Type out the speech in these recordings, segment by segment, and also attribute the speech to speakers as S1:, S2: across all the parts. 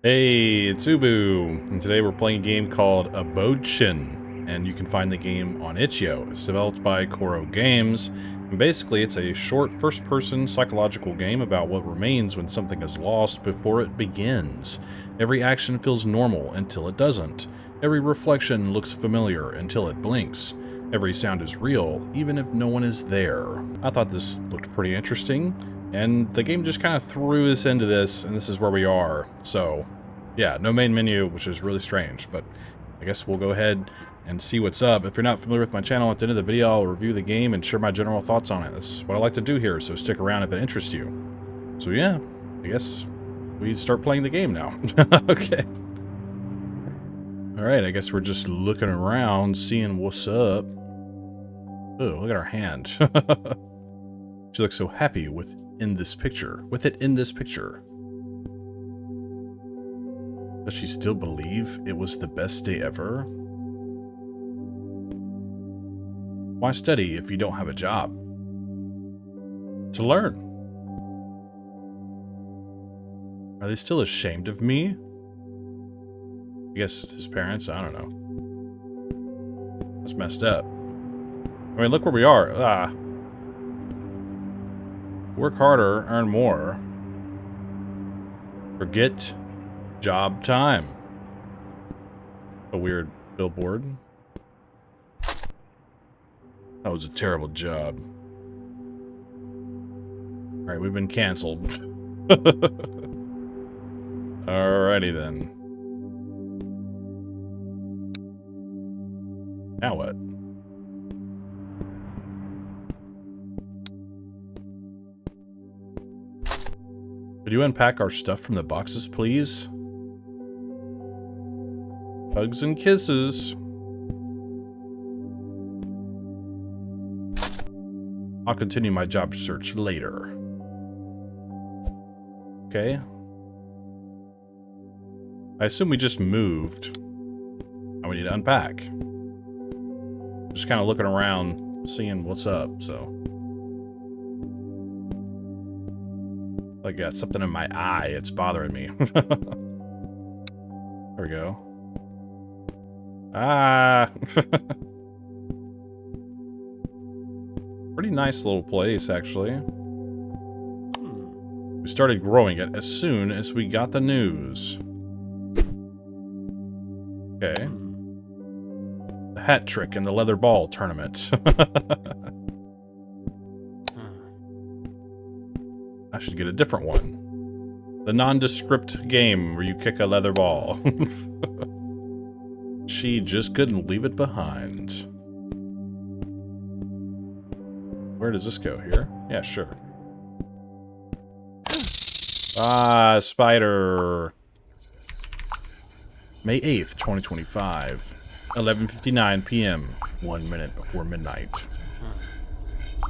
S1: Hey, it's Ubu, and today we're playing a game called Abodtion, and you can find the game on itch.io. It's developed by Koro Games, and basically it's a short first-person psychological game about what remains when something is lost before it begins. Every action feels normal until it doesn't. Every reflection looks familiar until it blinks. Every sound is real, even if no one is there. I thought this looked pretty interesting, and the game just kind of threw us into this, and this is where we are. So, yeah, no main menu, which is really strange, but I guess we'll go ahead and see what's up. If you're not familiar with my channel, at the end of the video, I'll review the game and share my general thoughts on it. That's what I like to do here, so stick around if it interests you. So yeah, I guess we start playing the game now. Okay. Alright, I guess we're just looking around, seeing what's up. Oh, look at our hand. She looks so happy with it in this picture. Does she still believe it was the best day ever? Why study if you don't have a job? To learn. Are they still ashamed of me? I guess his parents, I don't know. That's messed up. I mean, look where we are. Work harder, earn more. Forget job time. A weird billboard. That was a terrible job. Alright, we've been canceled. Alrighty then. Now what? Could you unpack our stuff from the boxes, please? Hugs and kisses. I'll continue my job search later. Okay. I assume we just moved. Now we need to unpack. Just kind of looking around, seeing what's up, so. I got something in my eye. It's bothering me. There we go. Ah! Pretty nice little place, actually. We started growing it as soon as we got the news. Okay. The hat trick in the leather ball tournament. I should get a different one. The nondescript game where you kick a leather ball. She just couldn't leave it behind. Where does this go? Here? Yeah, sure. Ah, spider. May 8th, 2025. 11:59 p.m. 1 minute before midnight.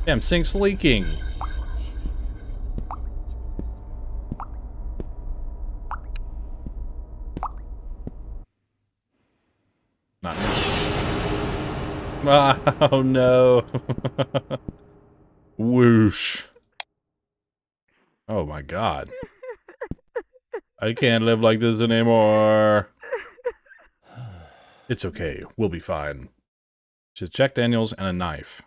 S1: Damn, sink's leaking. Not me. Oh no. Whoosh. Oh my god. I can't live like this anymore. It's okay. We'll be fine. Just Jack Daniels and a knife.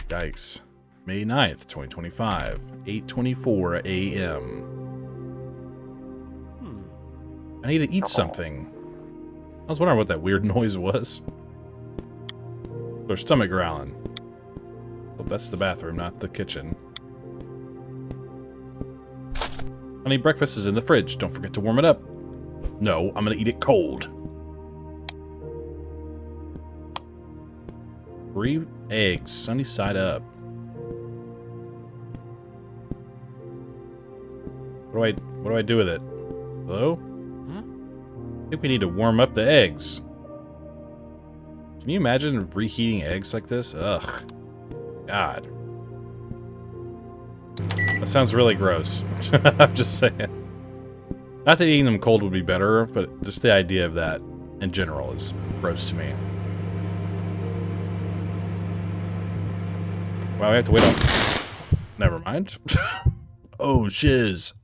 S1: Yikes. May 9th, 2025. 8:24 a.m. I need to eat something. I was wondering what that weird noise was. Their stomach growling. Oh, that's the bathroom, not the kitchen. Honey, breakfast is in the fridge. Don't forget to warm it up. No, I'm gonna eat it cold. 3 eggs, sunny side up. What do I do with it? Hello? I think we need to warm up the eggs. Can you imagine reheating eggs like this? Ugh. God. That sounds really gross. I'm just saying. Not that eating them cold would be better, but just the idea of that in general is gross to me. Wow, we have to wait on... Never mind. Oh, shiz.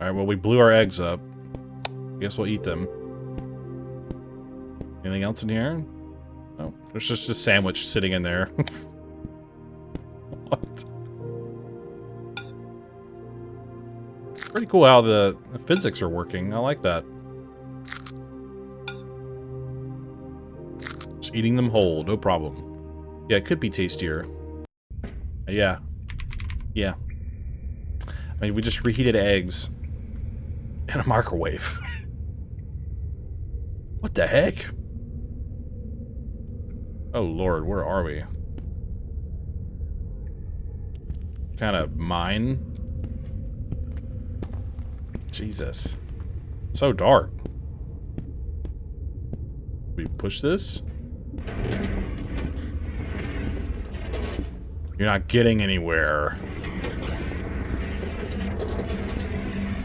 S1: Alright, well, we blew our eggs up. Guess we'll eat them. Anything else in here? Oh, there's just a sandwich sitting in there. What? Pretty cool how the physics are working. I like that. Just eating them whole, no problem. Yeah, it could be tastier. Yeah. Yeah. I mean, we just reheated eggs in a microwave. What the heck? Oh lord, where are we? Kind of mine? Jesus. So dark. We push this? You're not getting anywhere.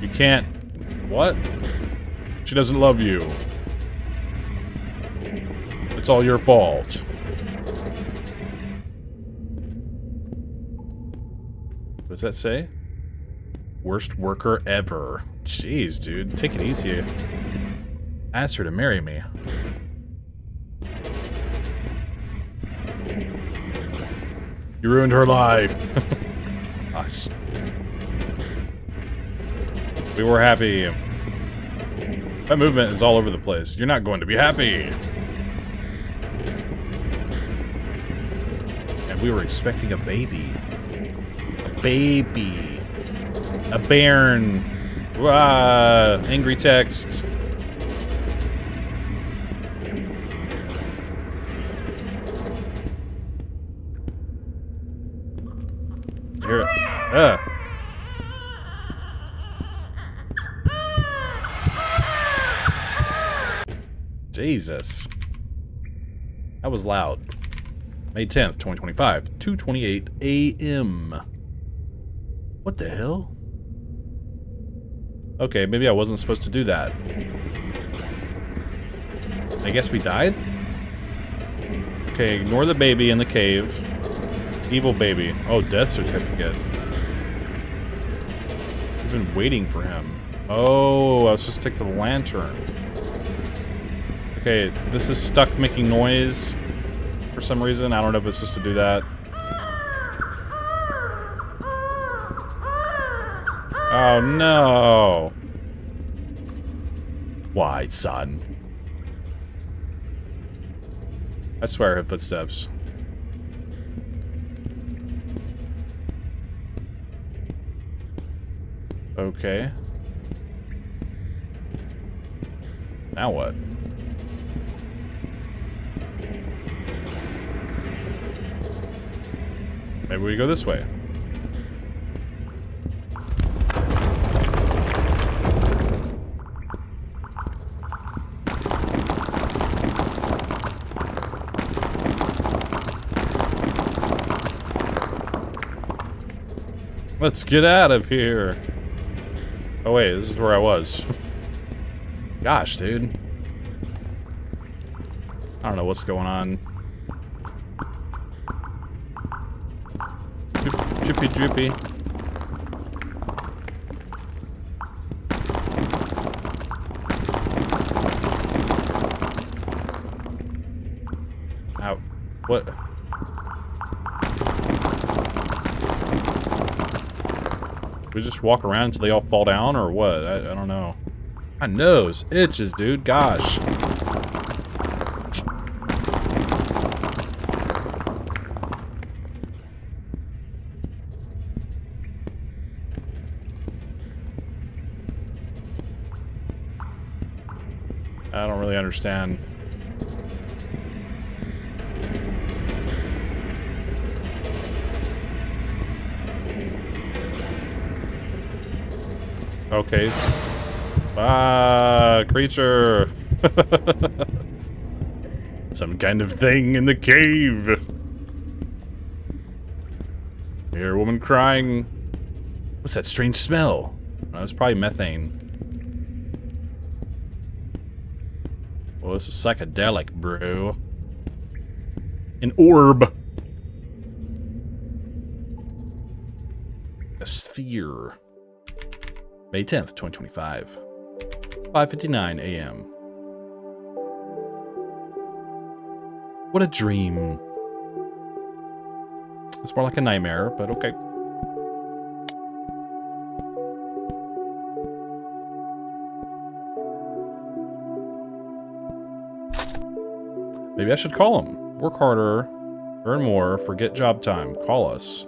S1: You can't... What? She doesn't love you. It's all your fault. What does that say? Worst worker ever. Jeez, dude. Take it easy. Ask her to marry me. You ruined her life. Gosh. We were happy. That movement is all over the place. You're not going to be happy. And we were expecting a baby. A baby. A bairn. Angry text. Here. Jesus. That was loud. May 10th, 2025, 2:28 a.m. What the hell? Okay, maybe I wasn't supposed to do that. I guess we died? Okay, ignore the baby in the cave. Evil baby. Oh, death certificate. We've been waiting for him. Oh, I was supposed to take the lantern. Okay, this is stuck making noise for some reason. I don't know if it's just to do that. Oh no! Why, son? I swear I heard footsteps. Okay. Now what? Maybe we go this way. Let's get out of here. Oh wait, this is where I was. Gosh, dude. I don't know what's going on. Drippy drippy. Ow. What? We just walk around until they all fall down, or what? I don't know. My nose itches, dude. Gosh. I don't really understand. Okay. Ah, creature. Some kind of thing in the cave. I hear a woman crying. What's that strange smell? Oh, it's probably methane. Well, this is psychedelic, bro. An orb. A sphere. May 10th, 2025. 5:59 a.m. What a dream. It's more like a nightmare, but okay. Maybe I should call him. Work harder, earn more, forget job time. Call us.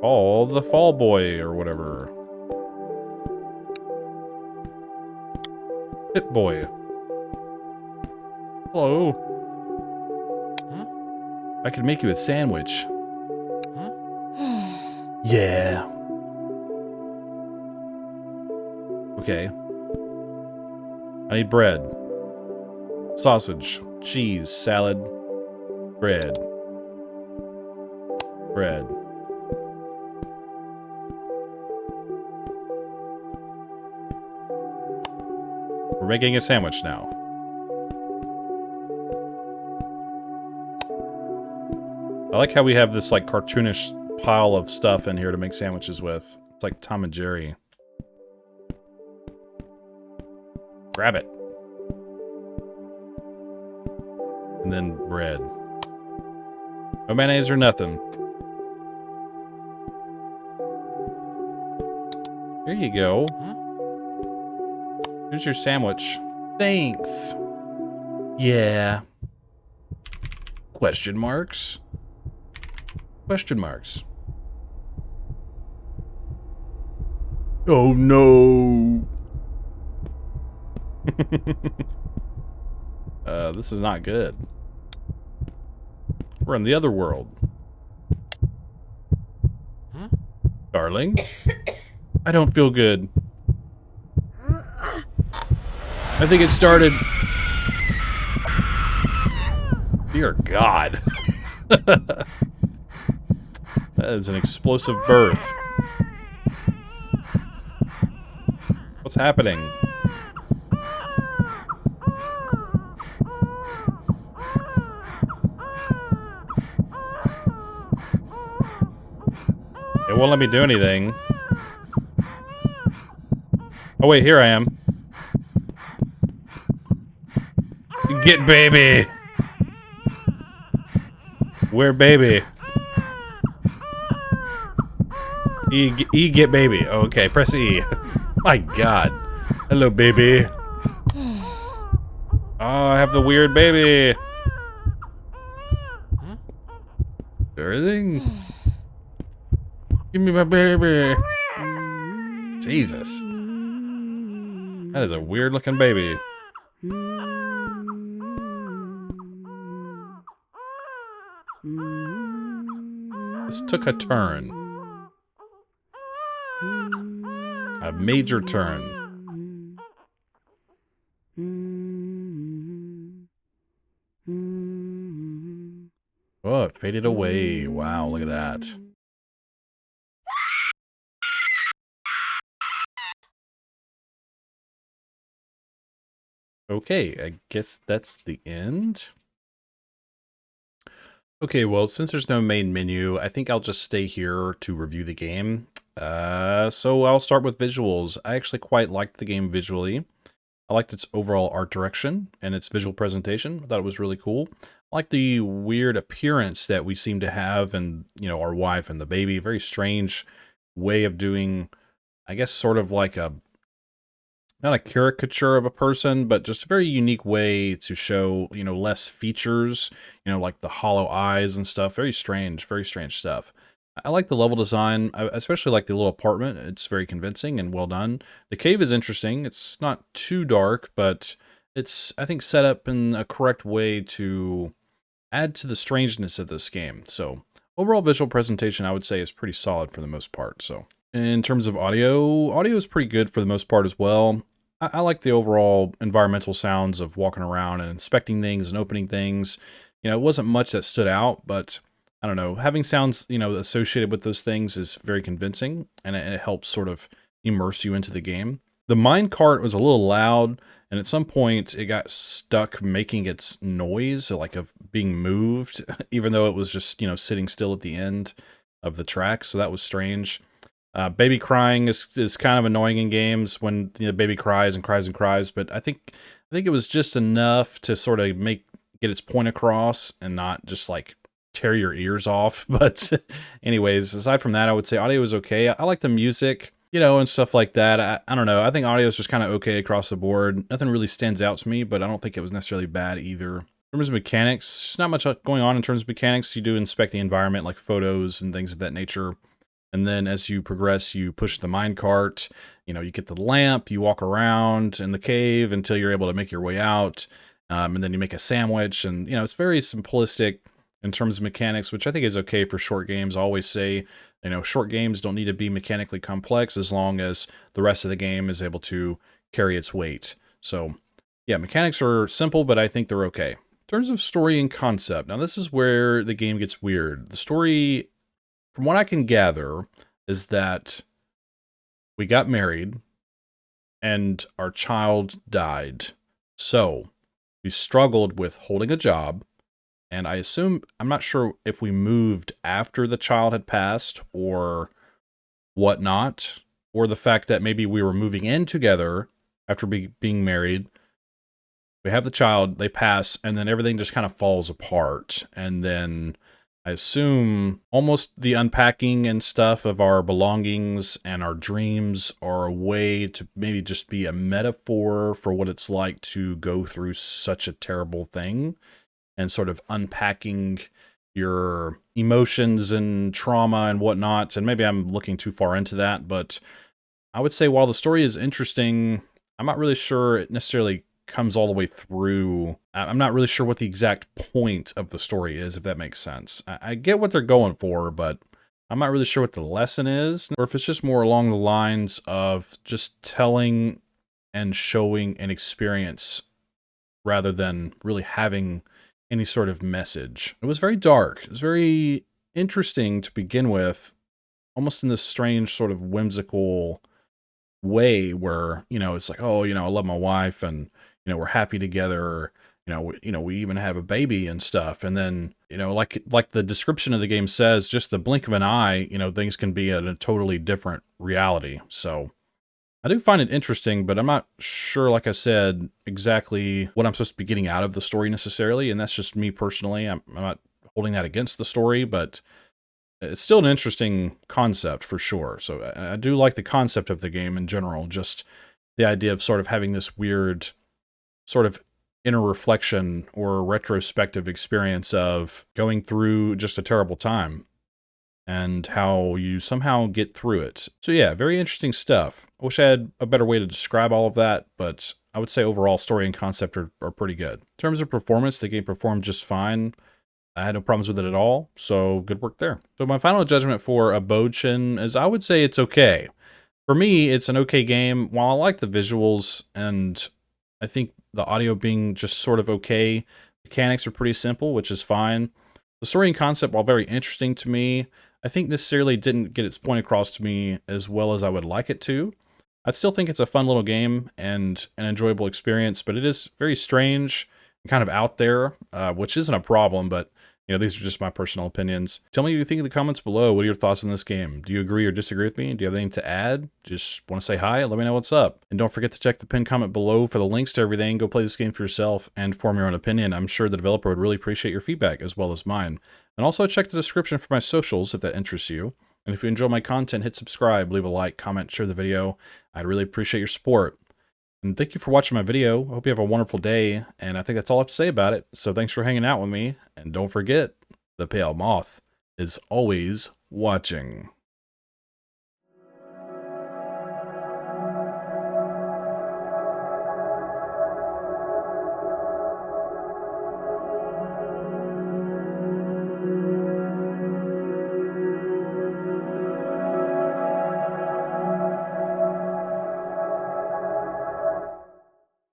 S1: Call the fall boy or whatever. Hit boy. Hello. Huh? I could make you a sandwich. Huh? Yeah. Okay. I need bread. Sausage. Cheese. Salad. Bread. Bread. We're making a sandwich now. I like how we have this like cartoonish pile of stuff in here to make sandwiches with. It's like Tom and Jerry. Grab it. And then bread. No mayonnaise or nothing. Here you go. Here's your sandwich. Thanks. Yeah. Question marks? Question marks. Oh no. This is not good. We're in the other world. Huh? Darling? I don't feel good. I think it started. Dear God. That is an explosive birth. What's happening? It won't let me do anything. Oh wait, here I am. Get baby! Where baby? E get baby. Oh, okay, press E. My God. Hello, baby. Oh, I have the weird baby. Everything? Give me my baby. Jesus. That is a weird looking baby. This took a turn. A major turn. Oh, it faded away. Wow, look at that. Okay, I guess that's the end. Okay, well, since there's no main menu, I think I'll just stay here to review the game. So I'll start with visuals. I actually quite liked the game visually. I liked its overall art direction and its visual presentation. I thought it was really cool. I like the weird appearance that we seem to have, and our wife and the baby. Very strange way of doing, I guess, sort of like a, not a caricature of a person, but just a very unique way to show, less features, like the hollow eyes and stuff. Very strange stuff. I like the level design. I especially like the little apartment. It's very convincing and well done. The cave is interesting. It's not too dark, but it's, I think, set up in a correct way to add to the strangeness of this game. So overall visual presentation, I would say, is pretty solid for the most part. So in terms of audio is pretty good for the most part as well. I like the overall environmental sounds of walking around and inspecting things and opening things. It wasn't much that stood out, but I don't know, having sounds, associated with those things is very convincing, and it helps sort of immerse you into the game. The minecart was a little loud, and at some point it got stuck making its noise, like of being moved, even though it was just, sitting still at the end of the track, so that was strange. Baby crying is kind of annoying in games when the baby cries and cries and cries, but I think it was just enough to sort of get its point across and not just like tear your ears off. But anyways, aside from that, I would say audio is okay. I like the music, and stuff like that. I don't know. I think audio is just kind of okay across the board. Nothing really stands out to me, but I don't think it was necessarily bad either. In terms of mechanics, there's not much going on in terms of mechanics. You do inspect the environment, like photos and things of that nature. And then as you progress, you push the minecart, you get the lamp, you walk around in the cave until you're able to make your way out. And then you make a sandwich, and, it's very simplistic in terms of mechanics, which I think is okay for short games. I always say, short games don't need to be mechanically complex as long as the rest of the game is able to carry its weight. So, yeah, mechanics are simple, but I think they're okay. In terms of story and concept, now this is where the game gets weird. The story, from what I can gather, is that we got married and our child died. So we struggled with holding a job. And I'm not sure if we moved after the child had passed or whatnot, or the fact that maybe we were moving in together after being married. We have the child, they pass, and then everything just kind of falls apart. And then I assume almost the unpacking and stuff of our belongings and our dreams are a way to maybe just be a metaphor for what it's like to go through such a terrible thing, and sort of unpacking your emotions and trauma and whatnot. And maybe I'm looking too far into that, but I would say while the story is interesting, I'm not really sure it necessarily comes all the way through. I'm not really sure what the exact point of the story is, if that makes sense. I get what they're going for, but I'm not really sure what the lesson is, or if it's just more along the lines of just telling and showing an experience rather than really having any sort of message. It was very dark. It was very interesting to begin with, almost in this strange sort of whimsical way where, it's like, oh, I love my wife, and, we're happy together. We even have a baby and stuff. And then, like the description of the game says, just the blink of an eye, things can be at a totally different reality. So I do find it interesting, but I'm not sure, like I said, exactly what I'm supposed to be getting out of the story necessarily. And that's just me personally. I'm not holding that against the story, but it's still an interesting concept for sure. So I do like the concept of the game in general, just the idea of sort of having this weird sort of inner reflection or retrospective experience of going through just a terrible time and how you somehow get through it. So yeah, very interesting stuff. I wish I had a better way to describe all of that, but I would say overall story and concept are pretty good. In terms of performance, the game performed just fine. I had no problems with it at all, so good work there. So my final judgment for Abodtion is I would say it's okay. For me, it's an okay game. While I like the visuals and I think the audio being just sort of okay, mechanics are pretty simple, which is fine. The story and concept, while very interesting to me, I think necessarily didn't get its point across to me as well as I would like it to. I still think it's a fun little game and an enjoyable experience, but it is very strange and kind of out there, which isn't a problem, but these are just my personal opinions. Tell me what you think in the comments below. What are your thoughts on this game? Do you agree or disagree with me? Do you have anything to add? Just want to say hi? Let me know what's up. And don't forget to check the pinned comment below for the links to everything. Go play this game for yourself and form your own opinion. I'm sure the developer would really appreciate your feedback as well as mine. And also check the description for my socials if that interests you. And if you enjoy my content, hit subscribe, leave a like, comment, share the video. I'd really appreciate your support. And thank you for watching my video. I hope you have a wonderful day, and I think that's all I have to say about it. So thanks for hanging out with me, and don't forget, the pale moth is always watching.